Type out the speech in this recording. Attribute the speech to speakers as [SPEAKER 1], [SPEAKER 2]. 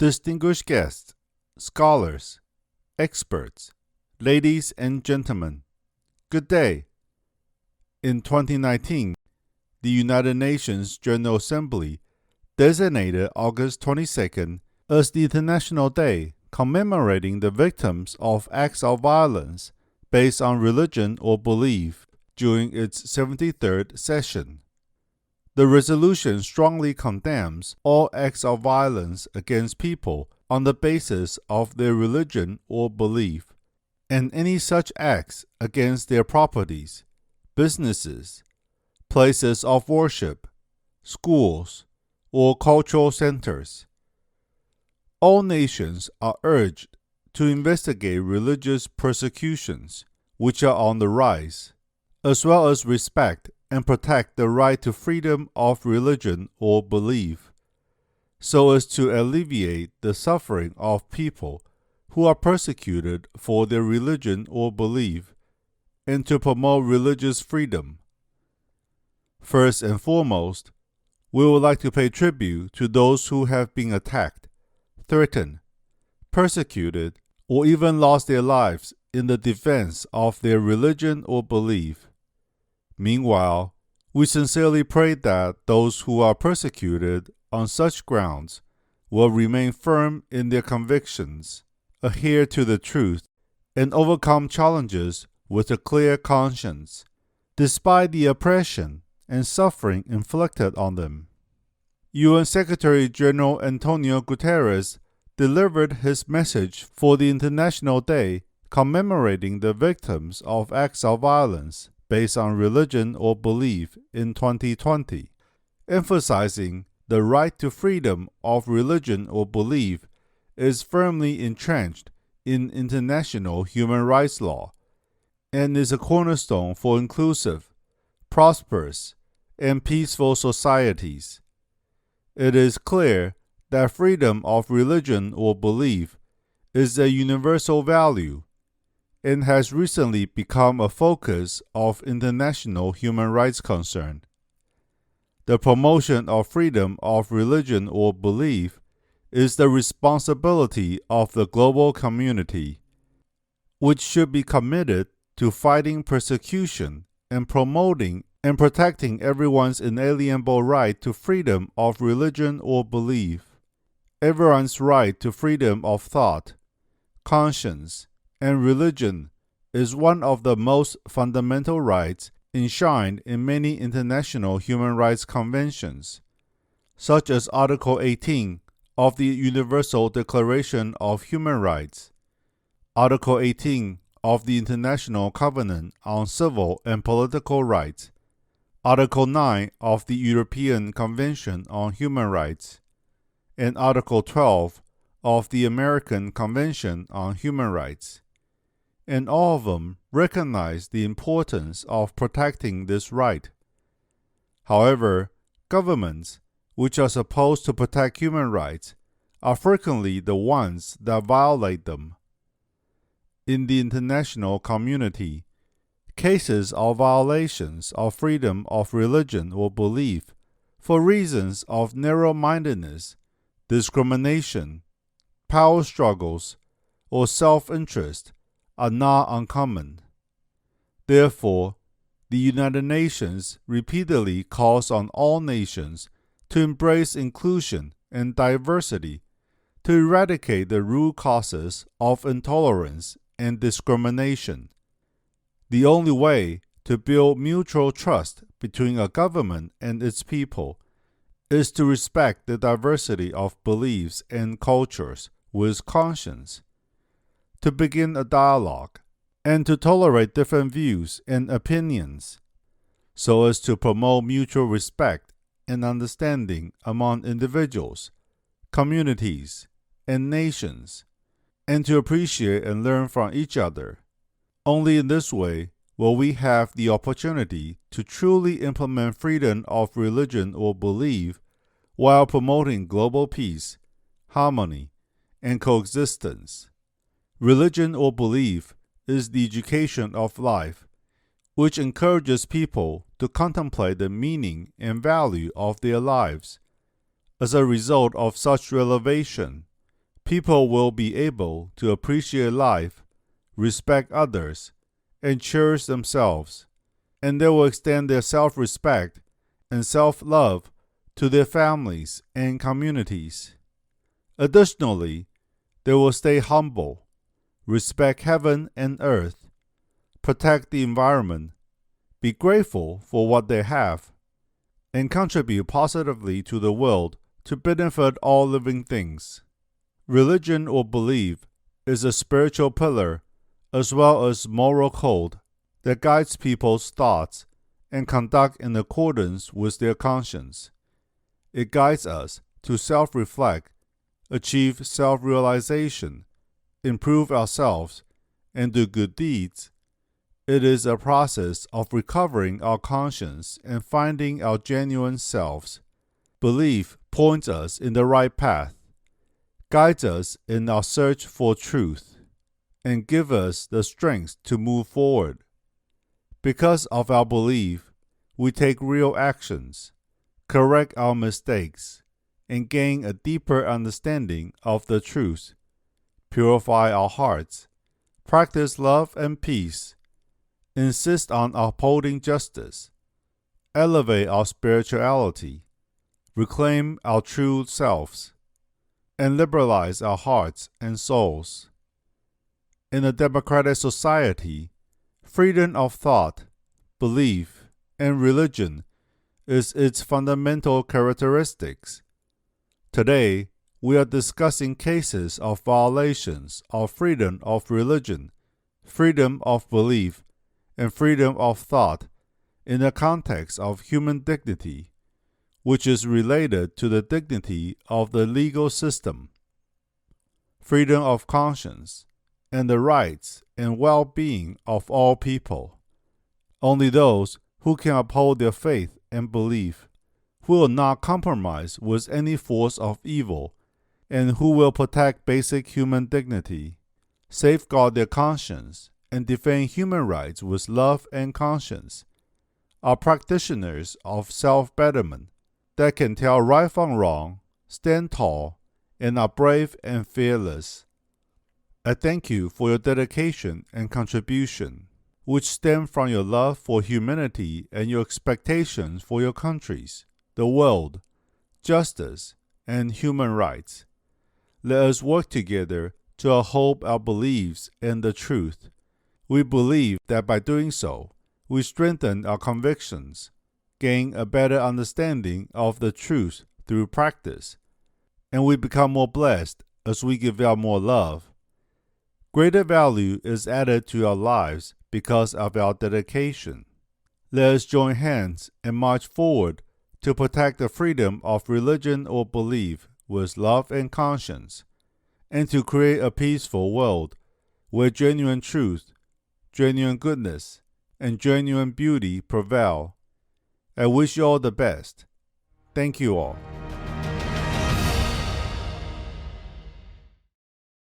[SPEAKER 1] distinguished guests, scholars, experts, ladies and gentlemen, good day. In 2019, the United Nations General Assembly designated August 22nd as the International Day commemorating the victims of acts of violence based on religion or belief during its 73rd session. The resolution strongly condemns all acts of violence against people on the basis of their religion or belief, and any such acts against their properties, businesses, places of worship, schools, or cultural centers. All nations are urged to investigate religious persecutions, which are on the rise, as well as respect and protect the right to freedom of religion or belief, so as to alleviate the suffering of people who are persecuted for their religion or belief, and to promote religious freedom. First and foremost, we would like to pay tribute to those who have been attacked, threatened, persecuted, or even lost their lives in the defense of their religion or belief. Meanwhile, we sincerely pray that those who are persecuted on such grounds will remain firm in their convictions, adhere to the truth, and overcome challenges with a clear conscience, despite the oppression and suffering inflicted on them. UN Secretary-General Antonio Guterres delivered his message for the International Day commemorating the victims of acts of violence based on religion or belief in 2020, emphasizing the right to freedom of religion or belief is firmly entrenched in international human rights law and is a cornerstone for inclusive, prosperous, and peaceful societies. It is clear that freedom of religion or belief is a universal value and has recently become a focus of international human rights concern. The promotion of freedom of religion or belief is the responsibility of the global community, which should be committed to fighting persecution and promoting and protecting everyone's inalienable right to freedom of religion or belief. Everyone's right to freedom of thought, conscience, and religion is one of the most fundamental rights enshrined in many international human rights conventions, such as Article 18 of the Universal Declaration of Human Rights, Article 18 of the International Covenant on Civil and Political Rights, Article 9 of the European Convention on Human Rights, and Article 12 of the American Convention on Human Rights. And all of them recognize the importance of protecting this right. However, governments, which are supposed to protect human rights, are frequently the ones that violate them. In the international community, cases of violations of freedom of religion or belief for reasons of narrow-mindedness, discrimination, power struggles, or self-interest are not uncommon. Therefore, the United Nations repeatedly calls on all nations to embrace inclusion and diversity to eradicate the root causes of intolerance and discrimination. The only way to build mutual trust between a government and its people is to respect the diversity of beliefs and cultures with conscience, to begin a dialogue, and to tolerate different views and opinions, so as to promote mutual respect and understanding among individuals, communities, and nations, and to appreciate and learn from each other. Only in this way will we have the opportunity to truly implement freedom of religion or belief while promoting global peace, harmony, and coexistence. Religion or belief is the education of life, which encourages people to contemplate the meaning and value of their lives. As a result of such revelation, people will be able to appreciate life, respect others, and cherish themselves, and they will extend their self-respect and self-love to their families and communities. Additionally, they will stay humble, respect heaven and earth, protect the environment, be grateful for what they have, and contribute positively to the world to benefit all living things. Religion or belief is a spiritual pillar as well as moral code that guides people's thoughts and conduct in accordance with their conscience. It guides us to self-reflect, achieve self-realization, improve ourselves, and do good deeds. It is a process of recovering our conscience and finding our genuine selves. Belief points us in the right path, guides us in our search for truth, and gives us the strength to move forward. Because of our belief, we take real actions, correct our mistakes, and gain a deeper understanding of the truth, purify our hearts, practice love and peace, insist on upholding justice, elevate our spirituality, reclaim our true selves, and liberalize our hearts and souls. In a democratic society, freedom of thought, belief, and religion is its fundamental characteristics. Today, we are discussing cases of violations of freedom of religion, freedom of belief, and freedom of thought in the context of human dignity, which is related to the dignity of the legal system, freedom of conscience, and the rights and well-being of all people. Only those who can uphold their faith and belief, who will not compromise with any force of evil, and who will protect basic human dignity, safeguard their conscience, and defend human rights with love and conscience, are practitioners of self-betterment that can tell right from wrong, stand tall, and are brave and fearless. I thank you for your dedication and contribution, which stem from your love for humanity and your expectations for your countries, the world, justice, and human rights. Let us work together to uphold our beliefs in the truth. We believe that by doing so, we strengthen our convictions, gain a better understanding of the truth through practice, and we become more blessed as we give out more love. Greater value is added to our lives because of our dedication. Let us join hands and march forward to protect the freedom of religion or belief with love and conscience, and to create a peaceful world where genuine truth, genuine goodness, and genuine beauty prevail. I wish you all the best. Thank you all.